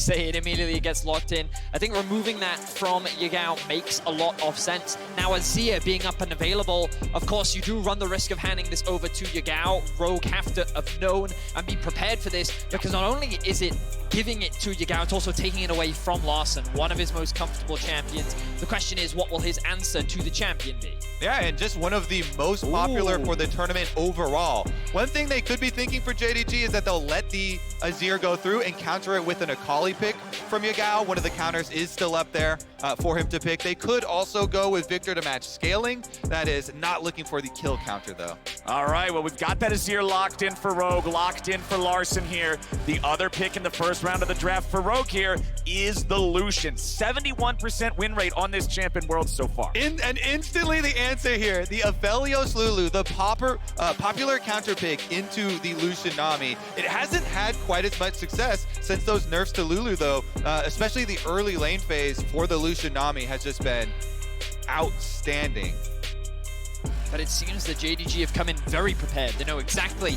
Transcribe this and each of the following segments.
say it immediately gets locked in. I think removing that from Yagao makes a lot of sense. Now Azir being up and available, of course you do run the risk of handing this over to Yagao. Rogue have to have known and be prepared for this, because not only is it giving it to Yagao, it's also taking it away from Larssen, one of his most comfortable champions. The question is, what will his answer to the champion be? Yeah, and just one of the most popular for the tournament overall. One thing they could be thinking for JDG is that they'll let the Azir go through and counter it with an Akali pick from Yagao. One of the counters is still up there for him to pick. They could also go with Victor to match scaling. That is not looking for the kill counter, though. All right, well, we've got that Azir locked in for Rogue, locked in for Larssen here. The other pick in the first round of the draft for Rogue here is the Lucian. 71% win rate on this champion world so far. And instantly the answer here, the Aphelios Lulu, the popular counter pick into the Lucian Nami. It hasn't had quite as much success since those nerfs to Lulu, though, especially the early lane phase for the Lucian Nami has just been outstanding. But it seems that JDG have come in very prepared. They know exactly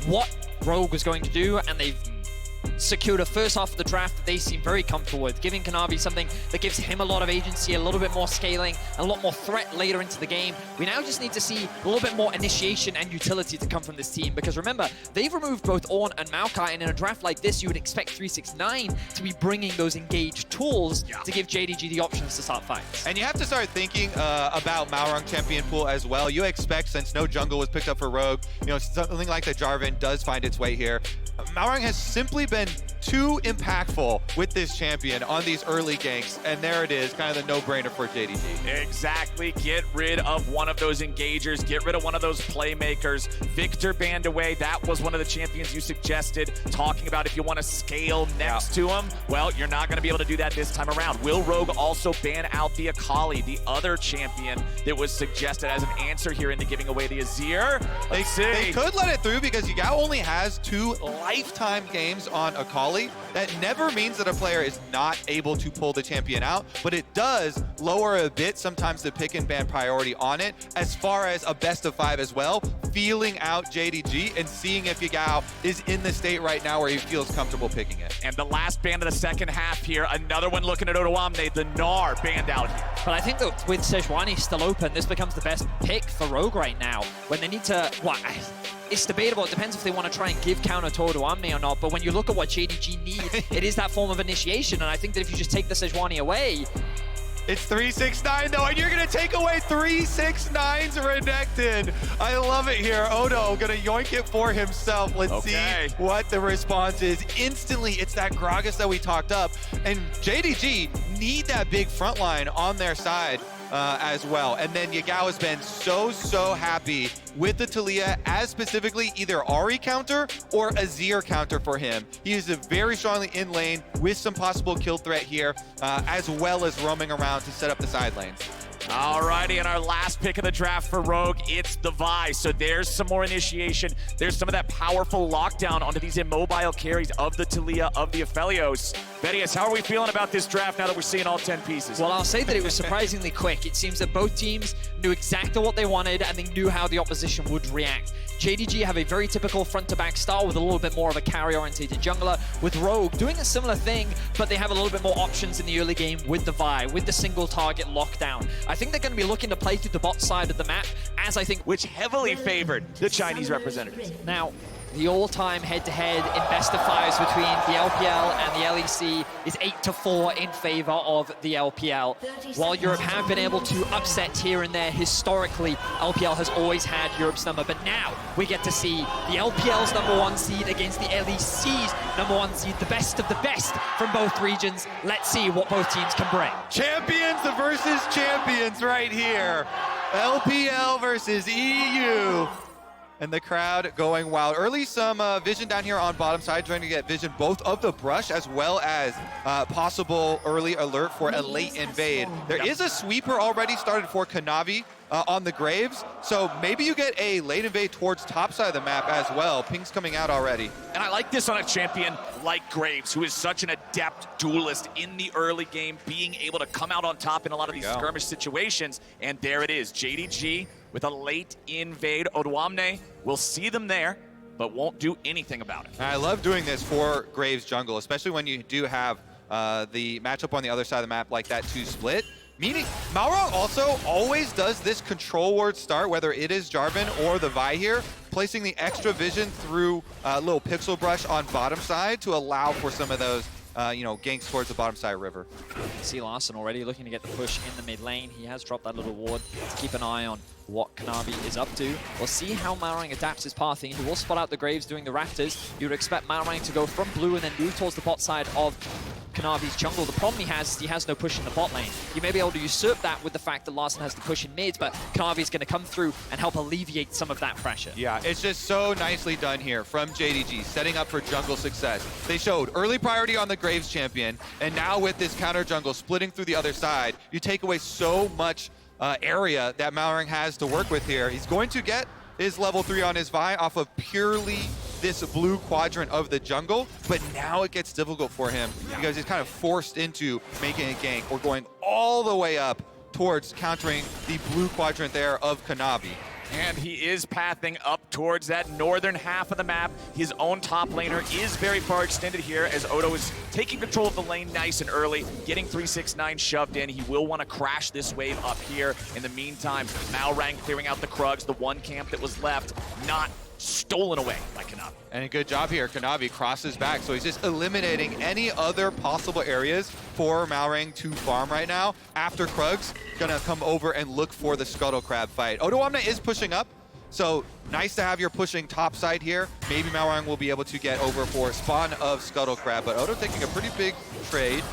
what Rogue was going to do, and they've secured a first half of the draft that they seem very comfortable with, giving Kanavi something that gives him a lot of agency, a little bit more scaling, a lot more threat later into the game. We now just need to see a little bit more initiation and utility to come from this team, because remember, they've removed both Ornn and Maokai, and in a draft like this, you would expect 369 to be bringing those engaged tools to give JDG the options to start fights. And you have to start thinking about Malrang champion pool as well. You expect, since no jungle was picked up for Rogue, you know, something like the Jarvan does find its way here. Malrang has simply been too impactful with this champion on these early ganks, and there it is, kind of the no-brainer for JDG. Exactly. Get rid of one of those engagers. Get rid of one of those playmakers. Victor banned away. That was one of the champions you suggested, talking about if you want to scale next to him. Well, you're not going to be able to do that this time around. Will Rogue also ban out the Akali, the other champion that was suggested as an answer here into giving away the Azir? Let's see. They could let it through because Yagao only has 2 lifetime games on Akali. That never means that a player is not able to pull the champion out, but it does lower a bit sometimes the pick and ban priority on it, as far as a best of 5 as well, feeling out JDG and seeing if Yagao is in the state right now where he feels comfortable picking it. And the last ban of the second half here, another one looking at odoamne, the Gnar banned out here. But I think that with Sejuani still open, this becomes the best pick for Rogue right now. When they need to, it's debatable. It depends if they want to try and give counter to odoamne or not. But when you look at what JDG needs, it is that form of initiation. And I think that if you just take the Sejuani away, it's 369 though, and you're gonna take away 369's Renekton. I love it here. Odo gonna yoink it for himself. Let's see what the response is. Instantly, it's that Gragas that we talked up, and JDG need that big front line on their side as well. And then Yagao has been so happy with the Taliyah, as specifically either Ahri counter or Azir counter for him. He is very strongly in lane with some possible kill threat here, as well as roaming around to set up the side lanes. Alrighty, and our last pick of the draft for Rogue, it's the Vi. So there's some more initiation. There's some of that powerful lockdown onto these immobile carries of the Taliyah, of the Aphelios. Vedius, how are we feeling about this draft now that we're seeing all 10 pieces? Well, I'll say that it was surprisingly quick. It seems that both teams knew exactly what they wanted, and they knew how the opposition would react. JDG have a very typical front-to-back style with a little bit more of a carry-orientated jungler, with Rogue doing a similar thing, but they have a little bit more options in the early game with the Vi, with the single-target lockdown. I think they're going to be looking to play through the bot side of the map, as I think, which heavily favored the Chinese representatives. Now, the all-time head-to-head in best of 5s between the LPL and the LEC is 8-4 in favor of the LPL. While Europe have been able to upset here and there historically, LPL has always had Europe's number, but now we get to see the LPL's #1 seed against the LEC's #1 seed, the best of the best from both regions. Let's see what both teams can bring. Champions versus champions right here. LPL versus EU. And the crowd going wild. Early some vision down here on bottom side, trying to get vision both of the brush as well as possible early alert for a late invade. There is a sweeper already started for Kanavi on the Graves, so maybe you get a late invade towards top side of the map as well. Ping's coming out already. And I like this on a champion like Graves, who is such an adept duelist in the early game, being able to come out on top in a lot of these skirmish situations. And there it is, JDG with a late invade. odoamne, we'll see them there. but won't do anything about it. I love doing this for Graves jungle, especially when you do have the matchup on the other side of the map like that 2 split. Meaning, Malrang also always does this control ward start, whether it is Jarvan or the Vi here, placing the extra vision through a little pixel brush on bottom side to allow for some of those ganks towards the bottom side river. See Larssen already looking to get the push in the mid lane. He has dropped that little ward to keep an eye on what Kanavi is up to. We'll see how Malrang adapts his pathing. He will spot out the Graves doing the Raptors. You would expect Malrang to go from blue and then move towards the bot side of Kanavi's jungle. The problem he has no push in the bot lane. You may be able to usurp that with the fact that Larssen has the push in mid, but Kanavi's going to come through and help alleviate some of that pressure. Yeah, it's just so nicely done here from JDG, setting up for jungle success. They showed early priority on the Graves champion, and now with this counter jungle splitting through the other side, you take away so much area that Malrang has to work with here. He's going to get his level 3 on his Vi off of purely this blue quadrant of the jungle, but now it gets difficult for him because he's kind of forced into making a gank or going all the way up towards countering the blue quadrant there of Kanavi. And he is pathing up towards that northern half of the map. His own top laner is very far extended here as Odo is taking control of the lane nice and early, getting 369 shoved in. He will want to crash this wave up here. In the meantime, Malrang clearing out the Krugs, the one camp that was left, not stolen away by Kanavi. And a good job here. Kanavi crosses back, so he's just eliminating any other possible areas for Malrang to farm right now. After Krugs, gonna come over and look for the Scuttle Crab fight. Odoamne is pushing up, so nice to have your pushing top side here. Maybe Malrang will be able to get over for spawn of Scuttle Crab, but Odo taking a pretty big trade.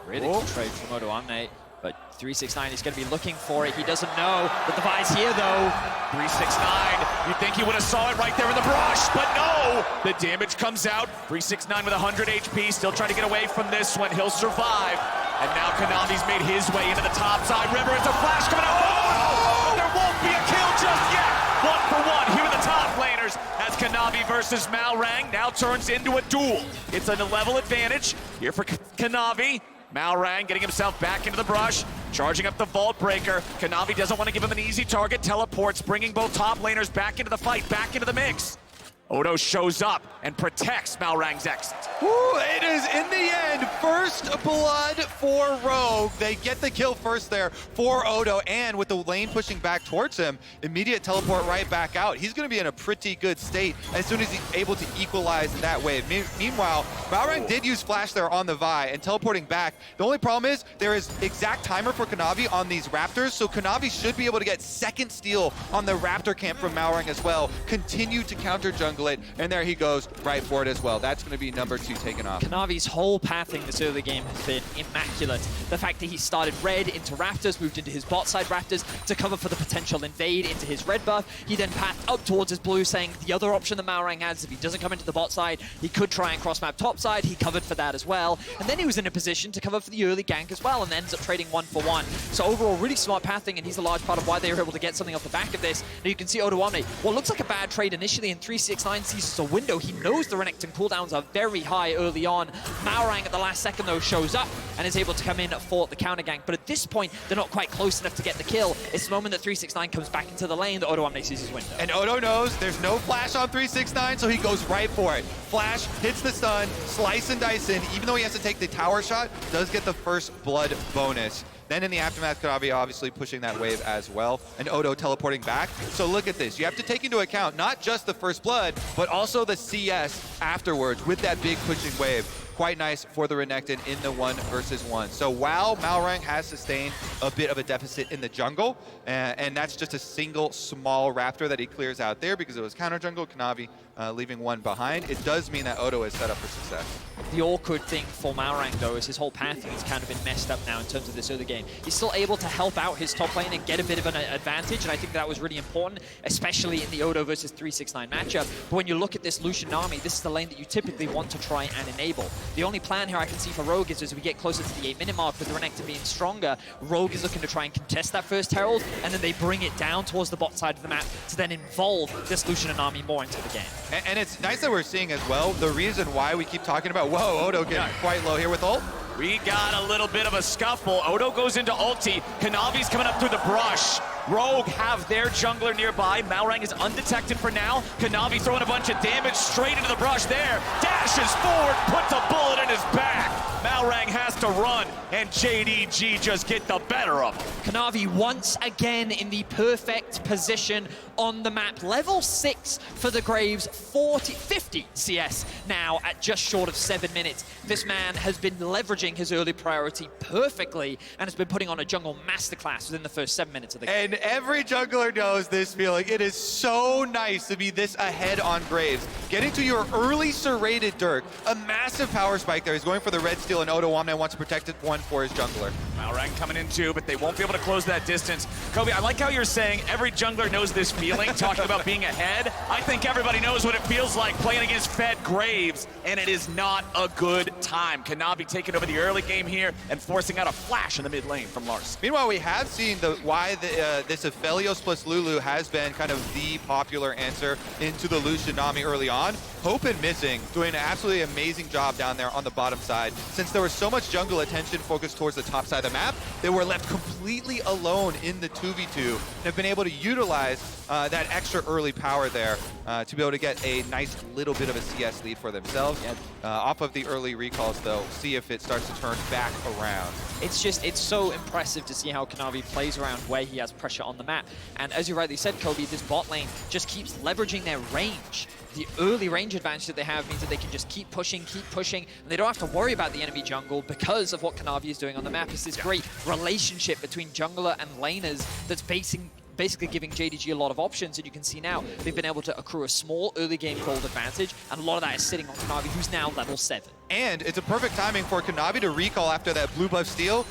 Really good trade from Odoamne. But 369 is going to be looking for it. He doesn't know that the Vi's here, though. 369, you'd think he would have saw it right there in the brush, but no! The damage comes out. 369 with 100 HP, still trying to get away from this one. He'll survive. And now Kanavi's made his way into the top side river. It's a flash coming out. Oh! There won't be a kill just yet. 1 for 1 here with the top laners as Kanavi versus Malrang now turns into a duel. It's a level advantage here for Kanavi. Malrang getting himself back into the brush, charging up the Vault Breaker. Kanavi doesn't want to give him an easy target. Teleports, bringing both top laners back into the fight, back into the mix. Odo shows up and protects Malrang's exit. Ooh, it is in the end, first blood for Rogue. They get the kill first there for Odo, and with the lane pushing back towards him, immediate teleport right back out. He's going to be in a pretty good state as soon as he's able to equalize that wave. Meanwhile, Malrang did use Flash there on the Vi and teleporting back. The only problem is there is exact timer for Kanavi on these Raptors, so Kanavi should be able to get second steal on the Raptor camp from Malrang as well. Continue to counter jungle it, and there he goes right for it as well. That's going to be number 2 taken off. Kanavi's whole pathing this early game has been immaculate. The fact that he started red into Raptors, moved into his bot side Raptors to cover for the potential invade into his red buff. He then pathed up towards his blue, saying the other option that Malrang has, if he doesn't come into the bot side, he could try and cross map top side. He covered for that as well. And then he was in a position to cover for the early gank as well, and ends up trading 1 for 1. So overall, really smart pathing, and he's a large part of why they were able to get something off the back of this. Now you can see Odoamne, what looks like a bad trade initially, in 369 sees a window. He knows the Renekton cooldowns are very high early on. Malrang at the last second though shows up and is able to come in for the counter gank. But at this point, they're not quite close enough to get the kill. It's the moment that 369 comes back into the lane that Odoamne sees his window. And Odo knows there's no flash on 369, so he goes right for it. Flash, hits the stun, slice and dice in. Even though he has to take the tower shot, does get the first blood bonus. Then in the aftermath, Kanavi obviously pushing that wave as well, and Odo teleporting back. So look at this. You have to take into account not just the first blood, but also the CS afterwards with that big pushing wave. Quite nice for the Renekton in the 1 versus 1. So while Malrang has sustained a bit of a deficit in the jungle, and that's just a single small Raptor that he clears out there because it was counter jungle, Kanavi leaving 1 behind, it does mean that Odo is set up for success. The awkward thing for Malrang, though, is his whole pathing has kind of been messed up now in terms of this early game. He's still able to help out his top lane and get a bit of an advantage, and I think that was really important, especially in the Odo versus 369 matchup. But when you look at this Lucian Nami, this is the lane that you typically want to try and enable. The only plan here I can see for Rogue is as we get closer to the 8-minute mark with the Renekton being stronger, Rogue is looking to try and contest that first Herald, and then they bring it down towards the bot side of the map to then involve this Lucian and Nami more into the game. And it's nice that we're seeing as well the reason why we keep talking about, whoa, Odo getting quite low here with ult. We got a little bit of a scuffle. Odo goes into ulti. Kanavi's coming up through the brush. Rogue have their jungler nearby. Malrang is undetected for now. Kanavi throwing a bunch of damage straight into the brush there. Dashes forward, puts a bullet in his back. Malrang has to run, and JDG just get the better of him. Kanavi once again in the perfect position on the map. Level 6 for the Graves, 50 CS now at just short of 7 minutes. This man has been leveraging his early priority perfectly and has been putting on a jungle masterclass within the first 7 minutes of the game. And every jungler knows this feeling. It is so nice to be this ahead on Graves. Getting to your early serrated Dirk, a massive power spike there. He's going for the red steal, and odoamne wants to protect it one for his jungler. Malrang coming in too, but they won't be able to close that distance. Kobe, I like how you're saying every jungler knows this feeling, talking about being ahead. I think everybody knows what it feels like playing against fed Graves, and it is not a good time. Kanavi taking over the early game here and forcing out a flash in the mid lane from Larssen. Meanwhile, we have seen why this Aphelios plus Lulu has been kind of the popular answer into the Lucian Nami early on. Hope and Missing doing an absolutely amazing job down there on the bottom side. Since there was so much jungle attention focused towards the top side of the map, they were left completely alone in the 2v2 and have been able to utilize that extra early power there to be able to get a nice little bit of a CS lead for themselves. Off of the early recalls, though, see if it starts to turn back around. It's so impressive to see how Kanavi plays around where he has pressure on the map. And as you rightly said, Kobe, this bot lane just keeps leveraging their range. The early range advantage that they have means that they can just keep pushing, and they don't have to worry about the enemy jungle because of what Kanavi is doing on the map. It's this great relationship between jungler and laners that's basically giving JDG a lot of options, and you can see now they've been able to accrue a small early game gold advantage, and a lot of that is sitting on Kanavi, who's now level 7. And it's a perfect timing for Kanavi to recall after that blue buff steal.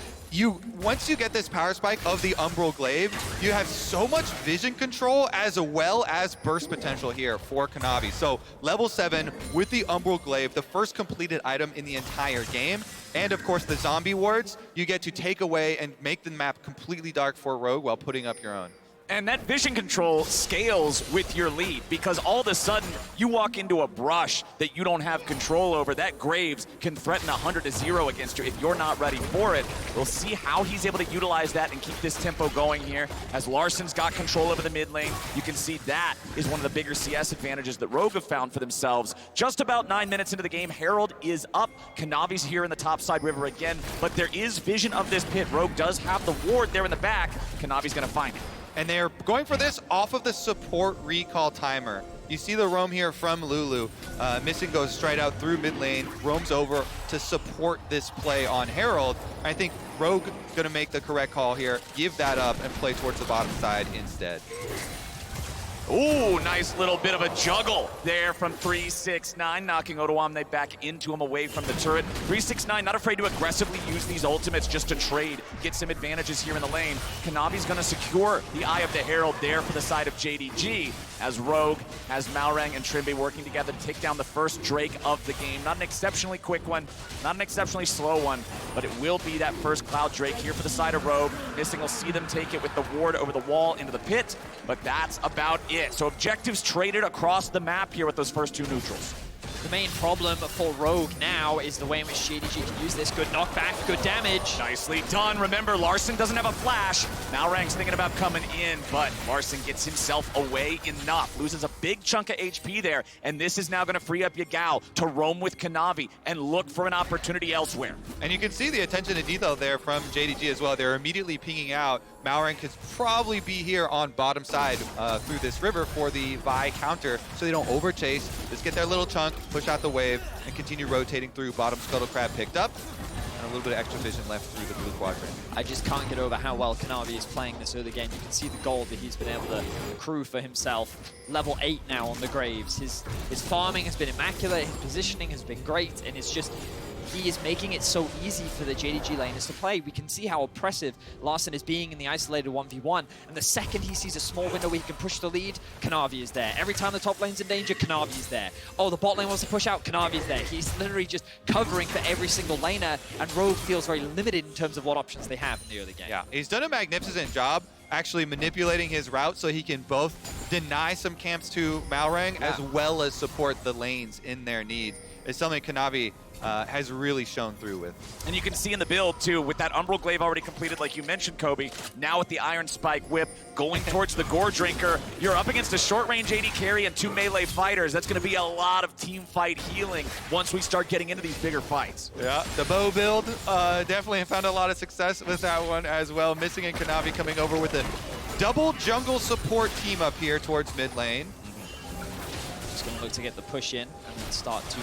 Once you get this power spike of the Umbral Glaive, you have so much vision control as well as burst potential here for Kanavi. So level 7 with the Umbral Glaive, the first completed item in the entire game. And of course the zombie wards, you get to take away and make the map completely dark for Rogue while putting up your own. And that vision control scales with your lead, because all of a sudden you walk into a brush that you don't have control over. That Graves can threaten 100-0 against you if you're not ready for it. We'll see how he's able to utilize that and keep this tempo going here. As Larssen's got control over the mid lane, you can see that is one of the bigger CS advantages that Rogue have found for themselves. Just about 9 minutes into the game, Herald is up. Kanavi's here in the topside river again, but there is vision of this pit. Rogue does have the ward there in the back. Kanavi's gonna find it. And they're going for this off of the support recall timer. You see the roam here from Lulu. Missing goes straight out through mid lane, roams over to support this play on Herald. I think Rogue gonna make the correct call here, give that up and play towards the bottom side instead. Ooh, nice little bit of a juggle there from 369, knocking odoamne back into him away from the turret. 369 not afraid to aggressively use these ultimates just to trade, get some advantages here in the lane. Kanavi's gonna secure the Eye of the Herald there for the side of JDG, as Rogue has Malrang and Trymbi working together to take down the first Drake of the game. Not an exceptionally quick one, not an exceptionally slow one, but it will be that first Cloud Drake here for the side of Rogue. Missing will see them take it with the ward over the wall into the pit, but that's about it. So objectives traded across the map here with those first two neutrals. The main problem for Rogue now is the way in which JDG can use this. Good knockback, good damage. Nicely done. Remember, Larssen doesn't have a flash. Malrang's thinking about coming in, but Larssen gets himself away enough. Loses a big chunk of HP there, and this is now going to free up Yagao to roam with Kanavi and look for an opportunity elsewhere. And you can see the attention to detail there from JDG as well. They're immediately pinging out. Malrang could probably be here on bottom side through this river for the Vi counter, so they don't overchase. Just get their little chunk, push out the wave, and continue rotating through. Bottom Scuttle Crab picked up, and a little bit of extra vision left through the blue quadrant. I just can't get over how well Kanavi is playing this early game. You can see the gold that he's been able to accrue for himself. Level 8 now on the Graves. His farming has been immaculate, his positioning has been great, and it's just, he is making it so easy for the JDG laners to play. We can see how oppressive Larssen is being in the isolated 1v1, and the second he sees a small window where he can push the lead, Kanavi is there. Every time the top lane's in danger, Kanavi is there. Oh, the bot lane wants to push out, Kanavi is there. He's literally just covering for every single laner, and Rogue feels very limited in terms of what options they have in the early game. Yeah, he's done a magnificent job actually manipulating his route so he can both deny some camps to Malrang as well as support the lanes in their needs. It's something Kanavi has really shown through with. And you can see in the build, too, with that Umbral Glaive already completed, like you mentioned, Kobe, now with the Iron Spike Whip going towards the Gore Drinker, you're up against a short-range AD carry and 2 melee fighters. That's going to be a lot of team fight healing once we start getting into these bigger fights. Yeah, the bow build definitely found a lot of success with that one as well. Missing and Kanavi coming over with a double jungle support team up here towards mid lane. Just going to look to get the push in and then start to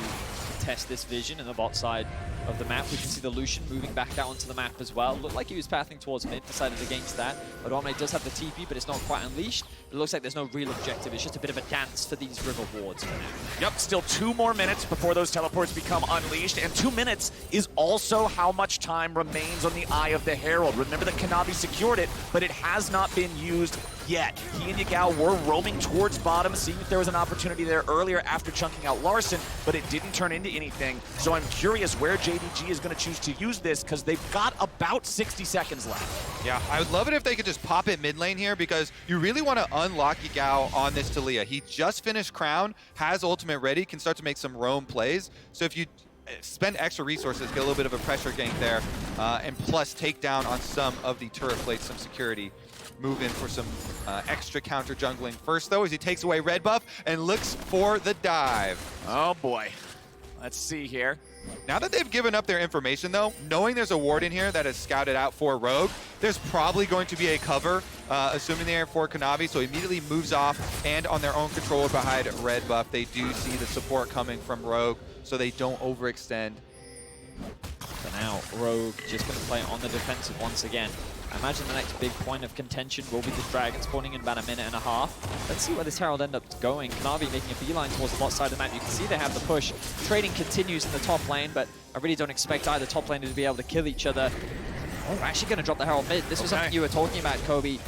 test this vision in the bot side of the map. We can see the Lucian moving back out onto the map as well. Looked like he was pathing towards mid, decided against that. Odoamne does have the TP, but it's not quite unleashed. It looks like there's no real objective. It's just a bit of a dance for these river wards for now. Yep, still 2 more minutes before those teleports become unleashed, and 2 minutes is also how much time remains on the Eye of the Herald. Remember that Kanavi secured it, but it has not been used yet. He and Yagao were roaming towards bottom, seeing if there was an opportunity there earlier after chunking out Larssen, but it didn't turn into anything. So I'm curious where JDG is going to choose to use this, because they've got about 60 seconds left. Yeah, I would love it if they could just pop it mid lane here, because you really want to unlock Yagao on this Taliyah. He just finished Crown, has ultimate ready, can start to make some roam plays. So if you spend extra resources, get a little bit of a pressure gank there, and plus take down on some of the turret plates, some security. Move in for some extra counter jungling first, though, as he takes away red buff and looks for the dive. Oh boy. Let's see here. Now that they've given up their information, though, knowing there's a ward in here that is scouted out for Rogue, there's probably going to be a cover, assuming they're for Kanavi, so immediately moves off, and on their own control behind red buff, they do see the support coming from Rogue, so they don't overextend. For now, Rogue just going to play on the defensive once again. I imagine the next big point of contention will be the Dragon spawning in about a minute and a half. Let's see where this Herald ends up going. Kanavi making a beeline towards the bot side of the map. You can see they have the push. Trading continues in the top lane, but I really don't expect either top laner to be able to kill each other. Oh, we're actually going to drop the Herald mid. This was something you were talking about, Kobe.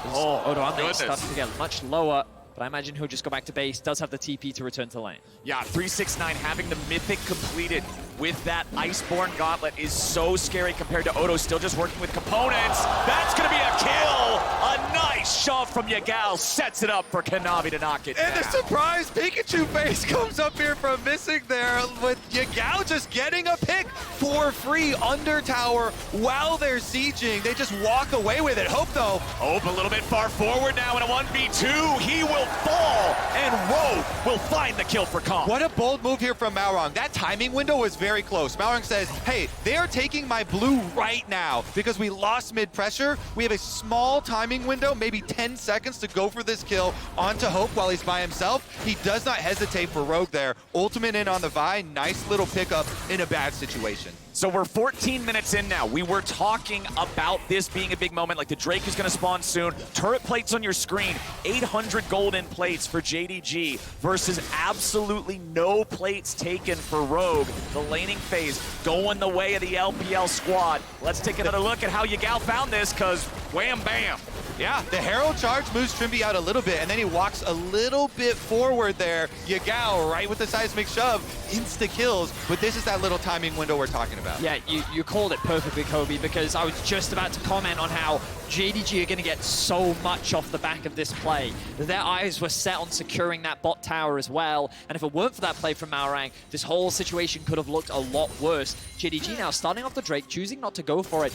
Odoamne starting to get much lower, but I imagine he'll just go back to base. Does have the TP to return to lane. Yeah, 369 having the Mythic completed with that Iceborne Gauntlet is so scary compared to Odo still just working with components. That's going to be a kill. A nice shove from Yagao sets it up for Kanavi to knock it down. And the surprise Pikachu face comes up here from missing there with Yagao just getting a pick for free under tower while they're sieging. They just walk away with it. Hope, though. Hope a little bit far forward now in a 1v2. He will fall, and Rogue will find the kill for Comp. What a bold move here from Malrang. That timing window was very close. Malrang says, hey, they are taking my blue right now because we lost mid-pressure. We have a small timing window, maybe 10 seconds to go for this kill onto Hope while he's by himself. He does not hesitate for Rogue there. Ultimate in on the Vi. Nice little pickup in a bad situation. So we're 14 minutes in now. We were talking about this being a big moment, like the Drake is going to spawn soon. Turret plates on your screen, 800 golden plates for JDG versus absolutely no plates taken for Rogue. The laning phase going the way of the LPL squad. Let's take another look at how Yagao found this, because wham bam. Yeah, the Herald charge moves Trymbi out a little bit, and then he walks a little bit forward there. Yagao, right with the seismic shove, insta kills, but this is that little timing window we're talking about. Yeah, you called it perfectly, Kobe, because I was just about to comment on how JDG are going to get so much off the back of this play. Their eyes were set on securing that bot tower as well, and if it weren't for that play from Malrang, this whole situation could have looked a lot worse. JDG now starting off the Drake, choosing not to go for it.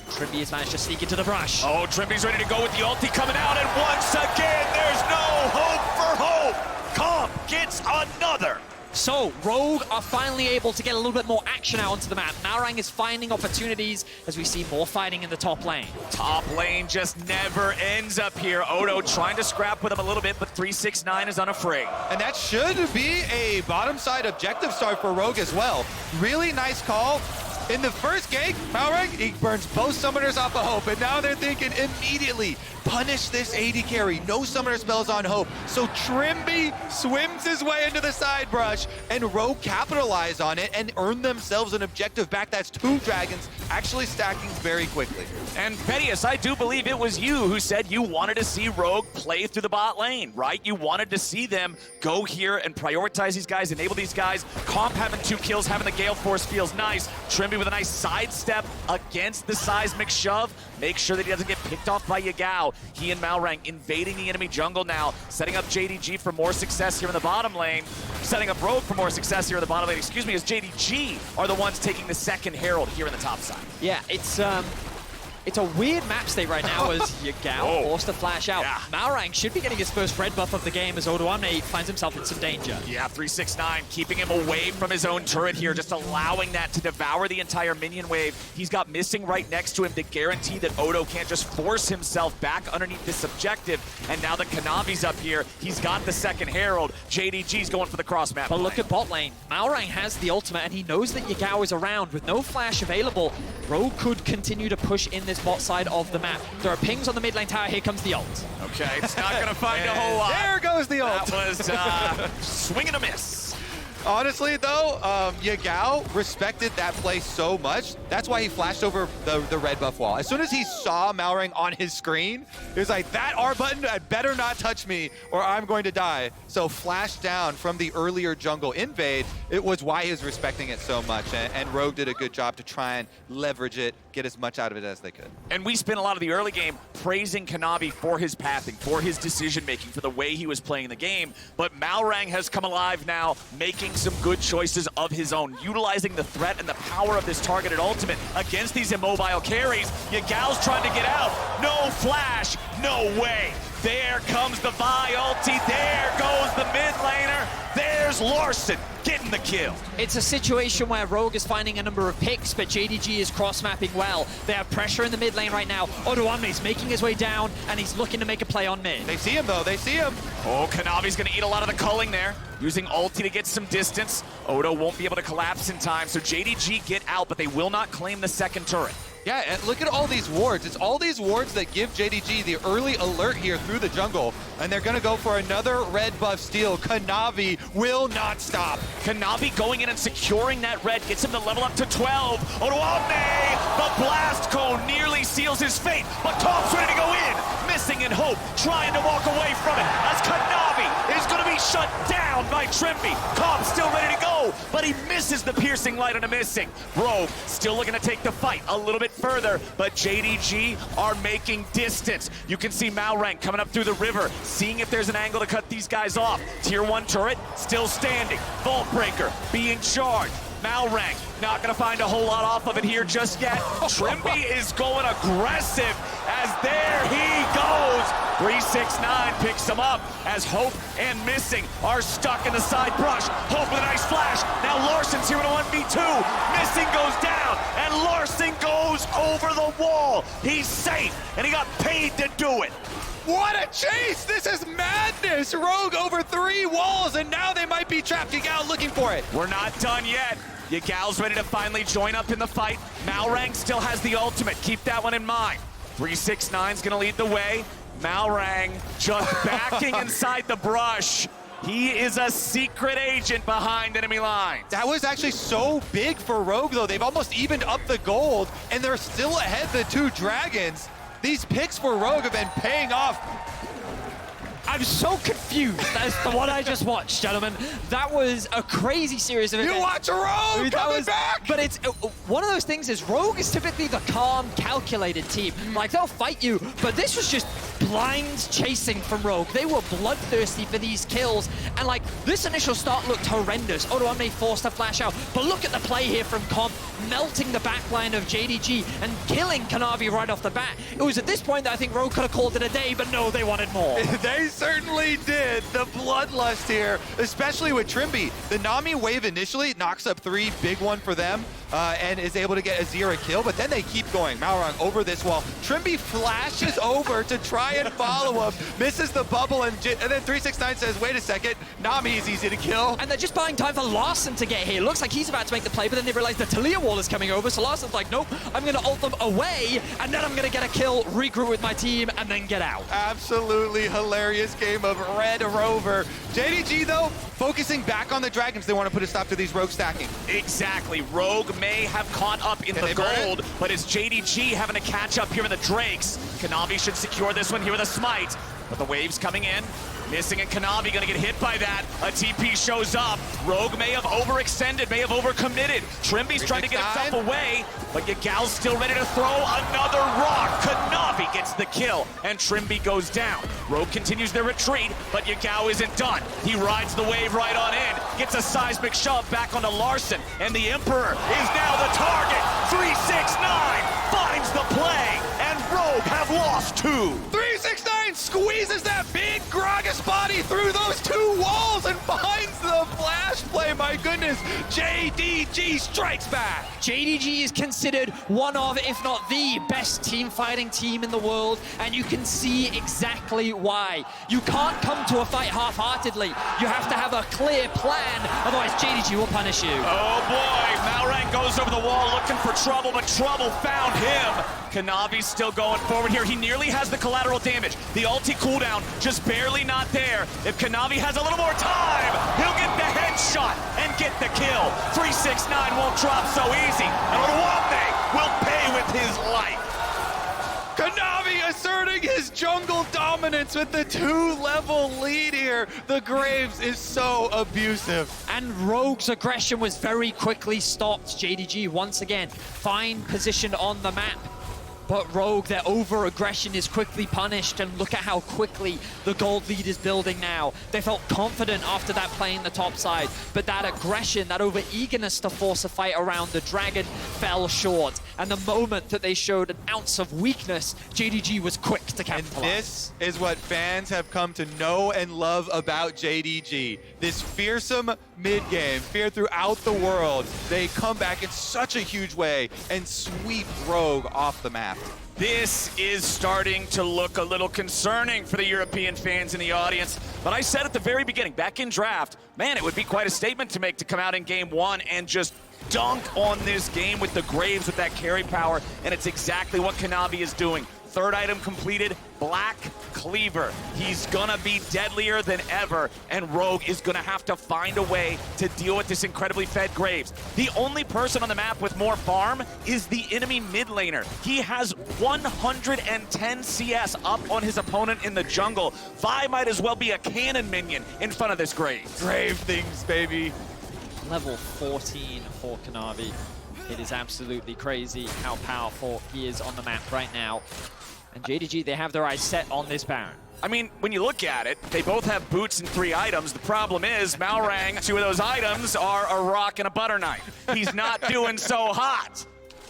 Trymbi has managed to sneak into the brush. Oh, Trymbi's ready to go with the ulti coming out, and once again, there's no hope for Hope. Comp gets another. So, Rogue are finally able to get a little bit more action out onto the map. Malrang is finding opportunities as we see more fighting in the top lane. Top lane just never ends up here. Odo trying to scrap with him a little bit, but 369 is unafraid. And that should be a bottom side objective start for Rogue as well. Really nice call. In the first gank, Malrang, he burns both summoners off of Hope, and now they're thinking immediately, punish this AD carry. No summoner spells on Hope. So Trymbi swims his way into the side brush, and Rogue capitalize on it and earn themselves an objective back. That's 2 dragons actually stacking very quickly. And Vedius, I do believe it was you who said you wanted to see Rogue play through the bot lane, right? You wanted to see them go here and prioritize these guys, enable these guys. Comp having 2 kills, having the Gale Force feels nice. Trymbi with a nice sidestep against the seismic shove. Make sure that he doesn't get picked off by Yagao. He and Malrang invading the enemy jungle now, setting up JDG for more success here in the bottom lane. setting up Rogue for more success here in the bottom lane, excuse me, as JDG are the ones taking the second Herald here in the top side. Yeah, it's a weird map state right now as Yagao forced to flash out. Yeah. Malrang should be getting his first red buff of the game as odoamne finds himself in some danger. Yeah, 369 keeping him away from his own turret here, just allowing that to devour the entire minion wave. He's got missing right next to him to guarantee that Odo can't just force himself back underneath this objective. And now that Kanavi's up here, he's got the second Herald. JDG's going for the cross map. But look at bot lane. Malrang has the ultimate and he knows that Yagao is around. With no flash available, Rogue could continue to push in this bot side of the map. There are pings on the mid lane tower. Here comes the ult. Okay, it's not going to find a whole lot. There goes the ult. That was swing and a miss. Honestly, though, Yagao respected that play so much. That's why he flashed over the red buff wall. As soon as he saw Malrang on his screen, he was like, that R button, it better not touch me or I'm going to die. So flash down from the earlier jungle invade, it was why he was respecting it so much. And Rogue did a good job to try and leverage it, get as much out of it as they could. And we spent a lot of the early game praising Kanavi for his pathing, for his decision-making, for the way he was playing the game. But Malrang has come alive now, making some good choices of his own, utilizing the threat and the power of this targeted ultimate against these immobile carries. Yagao's trying to get out. No flash, no way. There comes the Vi ulti. There goes the mid laner. There's Larssen getting the kill. It's a situation where Rogue is finding a number of picks, but JDG is cross-mapping well. They have pressure in the mid lane right now. odoamne is making his way down, and he's looking to make a play on mid. They see him, though. They see him. Oh, Kanavi's going to eat a lot of the culling there, using ulti to get some distance. Odo won't be able to collapse in time, so JDG get out, but they will not claim the second turret. Yeah, and look at all these wards. It's all these wards that give JDG the early alert here through the jungle. And they're going to go for another red buff steal. Kanavi will not stop. Kanavi going in and securing that red gets him to level up to 12. odoamne, the blast cone nearly seals his fate, but Comp's ready to go in. Missing in hope, trying to walk away from it as Kanavi is going to be shut down by Trymbi. Comp still ready to go, but he misses the piercing light on a missing. Rogue still looking to take the fight a little bit further, but JDG are making distance. You can see Malrang coming up through the river, seeing if there's an angle to cut these guys off. Tier 1 turret still standing. Vault Breaker being charged. Malrang not going to find a whole lot off of it here just yet. Trymbi is going aggressive as there he goes. 369 picks him up as Hope and Missing are stuck in the side brush. Hope with a nice flash. Now Larssen's here in a 1v2. Missing goes down and Larssen goes over the wall. He's safe and he got paid to do it. What a chase! This is madness! Rogue over 3 walls, and now they might be trapped. Yagao looking for it. We're not done yet. Yagao's ready to finally join up in the fight. Malrang still has the ultimate. Keep that one in mind. 369's gonna lead the way. Malrang just backing inside the brush. He is a secret agent behind enemy lines. That was actually so big for Rogue, though. They've almost evened up the gold, and they're still ahead the 2 dragons. These picks for Rogue have been paying off. I'm so confused as to what I just watched, gentlemen. That was a crazy series of events. You watch Rogue coming back! But it's one of those things is Rogue is typically the calm, calculated team. Like, they'll fight you, but this was just blind chasing from Rogue. They were bloodthirsty for these kills, and like, this initial start looked horrendous. odoamne forced to flash out, but look at the play here from Comp, melting the backline of JDG and killing Kanavi right off the bat. It was at this point that I think Rogue could have called it a day, but no, they wanted more. They certainly did. The bloodlust here, especially with Trymbi. The Nami wave initially knocks up 3, big one for them, and is able to get Azir a kill, but then they keep going. Malrang over this wall. Trymbi flashes over to try and follow him, misses the bubble, and then 369 says, wait a second, Nami is easy to kill. And they're just buying time for Larssen to get here. Looks like he's about to make the play, but then they realize the Taliyah wall is coming over, so Larssen's like, nope, I'm gonna ult them away, and then I'm gonna get a kill, regroup with my team, and then get out. Absolutely hilarious game of Red Rover. JDG, though, focusing back on the dragons. They want to put a stop to these Rogue stacking. Exactly. Rogue may have caught up in the gold, but it's JDG having to catch up here in the Drakes. Kanavi should secure this one here with a smite, but the wave's coming in. Missing and Kanavi gonna get hit by that. A TP shows up. Rogue may have overextended, may have overcommitted. Trymbi's trying to get himself away, but Yagao's still ready to throw another rock. Kanavi gets the kill, and Trymbi goes down. Rogue continues their retreat, but Yagao isn't done. He rides the wave right on in, gets a seismic shove back onto Larssen, and the Emperor is now the target. 369 finds the play, and Rogue have lost 2. 369 squeezes that big Gragas body through those 2 walls and finds the flash play. My goodness, JDG strikes back. JDG is considered one of, if not the best team fighting team in the world, and you can see exactly why. You can't come to a fight half-heartedly. You have to have a clear plan, otherwise JDG will punish you. Oh boy, Malrang goes over the wall looking for trouble, but trouble found him. Kanavi's still going forward here. He nearly has the collateral damage. The ulti cooldown just barely not there. If Kanavi has a little more time, he'll get the headshot and get the kill. 369 won't drop so easy, and odoamne will pay with his life. Kanavi asserting his jungle dominance with the 2-level lead here. The Graves is so abusive. And Rogue's aggression was very quickly stopped. JDG once again fine position on the map. But Rogue, their over-aggression is quickly punished, and look at how quickly the gold lead is building now. They felt confident after that playing the top side, but that aggression, that over-eagerness to force a fight around the dragon fell short. And the moment that they showed an ounce of weakness, JDG was quick to capitalize. And this is what fans have come to know and love about JDG. This fearsome mid-game, feared throughout the world. They come back in such a huge way and sweep Rogue off the map. This is starting to look a little concerning for the European fans in the audience. But I said at the very beginning, back in draft, man, it would be quite a statement to make to come out in game 1 and just dunk on this game with the Graves with that carry power. And it's exactly what Kanavi is doing. 3rd item completed, Black Cleaver. He's gonna be deadlier than ever, and Rogue is gonna have to find a way to deal with this incredibly fed Graves. The only person on the map with more farm is the enemy mid laner. He has 110 CS up on his opponent in the jungle. Vi might as well be a cannon minion in front of this Graves. Grave things, baby. Level 14 for Kanavi. It is absolutely crazy how powerful he is on the map right now. And JDG, they have their eyes set on this Baron. I mean, when you look at it, they both have boots and 3 items. The problem is, Malrang, 2 of those items are a rock and a butter knife. He's not doing so hot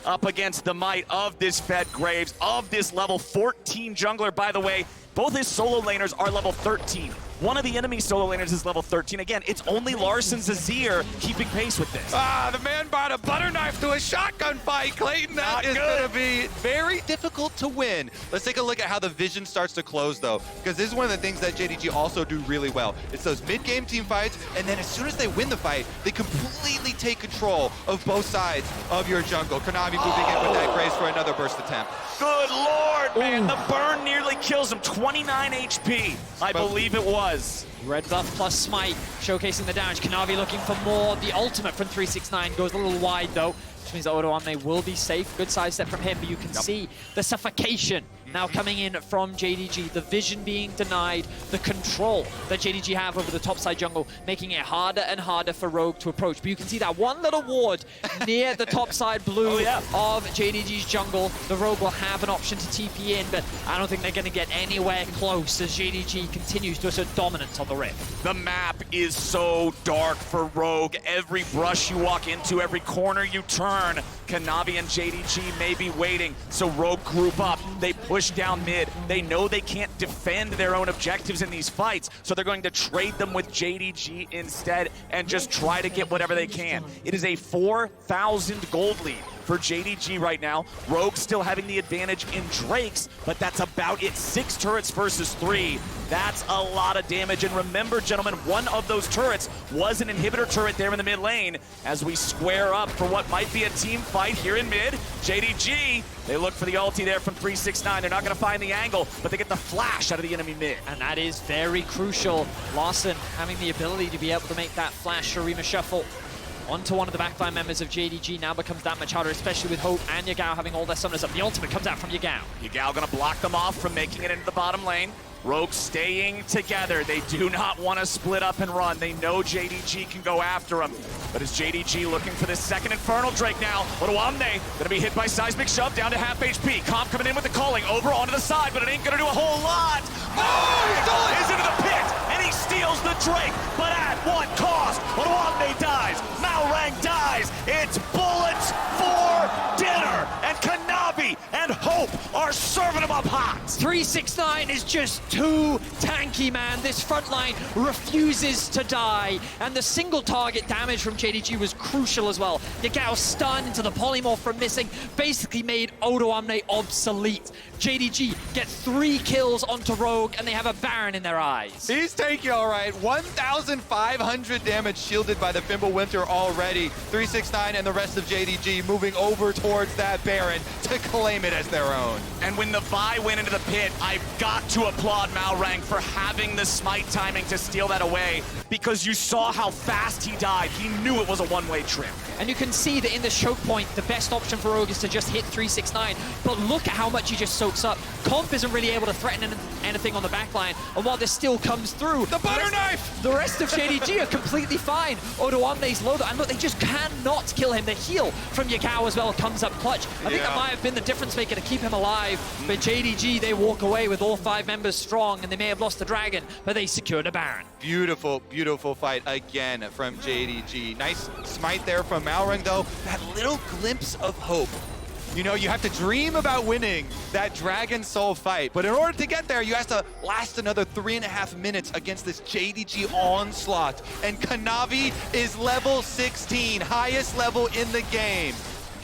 up against the might of this fed Graves, of this level 14 jungler. By the way, both his solo laners are level 13. One of the enemy solo laners is level 13. Again, it's only Larssen's Azir keeping pace with this. Ah, the man brought a butter knife to a shotgun fight, Clayton. That is going to be very difficult to win. Let's take a look at how the vision starts to close, though, because this is one of the things that JDG also do really well. It's those mid-game team fights, and then as soon as they win the fight, they completely take control of both sides of your jungle. Kanavi moving in with that Grace for another burst attempt. Good Lord, man. The burn nearly kills him. 29 HP, I believe it was. Red buff plus smite, showcasing the damage. Kanavi looking for more. The ultimate from 369 goes a little wide though, which means that odoamne will be safe. Good side step from him, but you can see the suffocation now coming in from JDG. The vision being denied, the control that JDG have over the topside jungle, making it harder and harder for Rogue to approach. But you can see that one little ward near the topside blue of JDG's jungle. The Rogue will have an option to TP in, but I don't think they're going to get anywhere close as JDG continues to assert dominance on the Rift. The map is so dark for Rogue. Every brush you walk into, every corner you turn, Kanavi and JDG may be waiting. So Rogue group up. They push down mid. They know they can't defend their own objectives in these fights, so they're going to trade them with JDG instead and just try to get whatever they can. It is a 4,000 gold lead for JDG right now. Rogue still having the advantage in Drakes, but that's about it. 6 turrets versus 3. That's a lot of damage. And remember, gentlemen, one of those turrets was an inhibitor turret there in the mid lane. As we square up for what might be a team fight here in mid, JDG, they look for the ulti there from 369. They're not going to find the angle, but they get the flash out of the enemy mid. And that is very crucial. Larssen having the ability to be able to make that flash Shurima shuffle onto one of the backline members of JDG now becomes that much harder, especially with Hope and Yagao having all their summoners up. The ultimate comes out from Yagao. Yagao gonna block them off from making it into the bottom lane. Rogue staying together. They do not want to split up and run. They know JDG can go after him. But is JDG looking for this second Infernal Drake now? Odoamne gonna be hit by Seismic Shove down to half HP. Comp coming in with the calling over onto the side, but it ain't gonna do a whole lot. Oh, is into the pit, and he steals the Drake, but at what cost? Odoamne dies, Malrang dies. It's bullets for dinner, and Kanavi and Hope are serving him up hot. 369 is just too tanky, man. This front line refuses to die, and the single target damage from JDG was crucial as well. Yagao stunned into the polymorph from missing, basically made Odoamne obsolete. JDG get 3 kills onto Rogue, and they have a Baron in their eyes. He's taking all right. 1,500 damage shielded by the Fimbulwinter already. 369 and the rest of JDG moving over towards that Baron to claim it as their own. And when the Vi went into the pit, I've got to applaud Malrang for having the smite timing to steal that away, because you saw how fast he died. He knew it was a one-way trip. And you can see that in the choke point, the best option for Rogue is to just hit 369. But look at how much he just soaks up. Comp isn't really able to threaten anything on the backline. And while this still comes through, The butter knife! the rest of JDG are completely fine. Odoamne's low, and look, they just cannot kill him. The heal from Yagao as well comes up clutch. I think that might have been the difference maker to keep him alive. But JDG, they walk away with all 5 members strong, and they may have lost the Dragon, but they secured a Baron. Beautiful, beautiful fight again from JDG. Nice smite there from Malrang, though. That little glimpse of hope. You know, you have to dream about winning that Dragon Soul fight, but in order to get there, you have to last another 3.5 minutes against this JDG onslaught. And Kanavi is level 16, highest level in the game.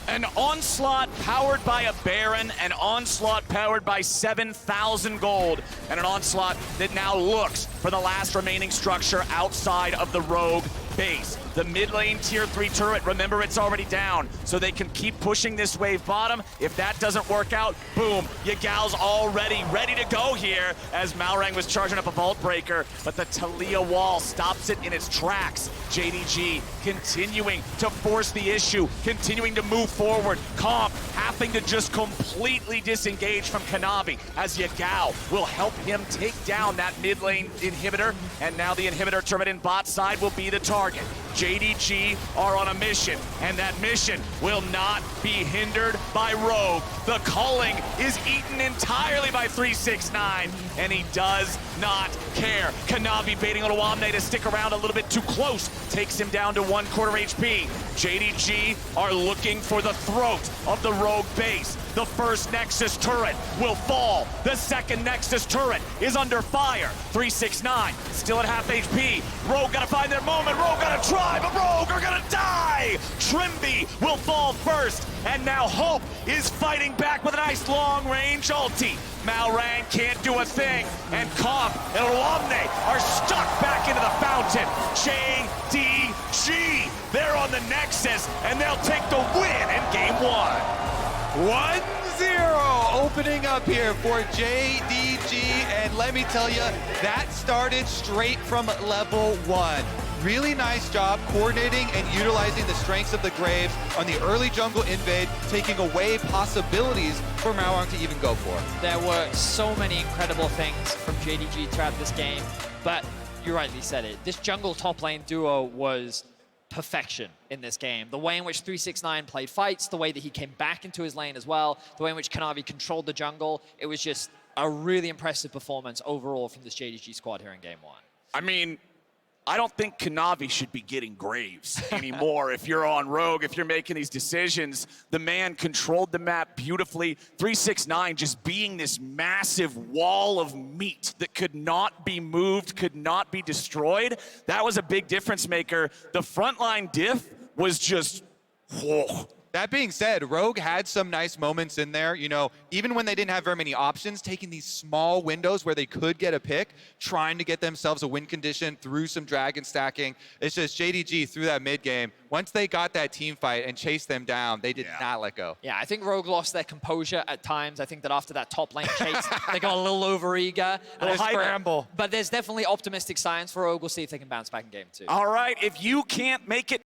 An onslaught powered by a Baron, an onslaught powered by 7,000 gold, and an onslaught that now looks for the last remaining structure outside of the Rogue base. The mid lane tier 3 turret, remember, it's already down, so they can keep pushing this wave bottom. If that doesn't work out, boom, Yagao's already ready to go here as Malrang was charging up a Vault Breaker, but the Taliyah wall stops it in its tracks. JDG continuing to force the issue, continuing to move forward. Comp having to just completely disengage from Kanavi as Yagao will help him take down that mid lane inhibitor, and now the inhibitor turret in bot side will be the target. JDG are on a mission, and that mission will not be hindered by Rogue. The calling is eaten entirely by 369, and he does not care. Kanavi baiting Odoamne to stick around a little bit too close, takes him down to 1/4 HP. JDG are looking for the throat of the Rogue base. The first Nexus turret will fall. The second Nexus turret is under fire. 369 still at half HP. Rogue gotta find their moment. Rogue gotta try, but Rogue are gonna die. Trymbi will fall first, and now Hope is fighting back with a nice long-range ulti. Malrang can't do a thing, and Comp and Odoamne are stuck back into the fountain. JDG, they're on the Nexus, and they'll take the win in game 1. 1-0 opening up here for JDG, and let me tell you, that started straight from level 1. Really nice job coordinating and utilizing the strengths of the Graves on the early jungle invade, taking away possibilities for Malrang to even go for. There were so many incredible things from JDG throughout this game, but you rightly said it. This jungle top lane duo was perfection in this game. The way in which 369 played fights, the way that he came back into his lane as well, the way in which Kanavi controlled the jungle, it was just a really impressive performance overall from this JDG squad here in game 1. I mean, I don't think Kanavi should be getting Graves anymore. If you're on Rogue, if you're making these decisions, the man controlled the map beautifully. 369 just being this massive wall of meat that could not be moved, could not be destroyed. That was a big difference maker. The frontline diff was just, whoa. That being said, Rogue had some nice moments in there. You know, even when they didn't have very many options, taking these small windows where they could get a pick, trying to get themselves a win condition through some dragon stacking. It's just JDG through that mid game. Once they got that team fight and chased them down, they did not let go. Yeah, I think Rogue lost their composure at times. I think that after that top lane chase, they got a little overeager. And a scramble. But there's definitely optimistic signs for Rogue. We'll see if they can bounce back in game 2. All right, if you can't make it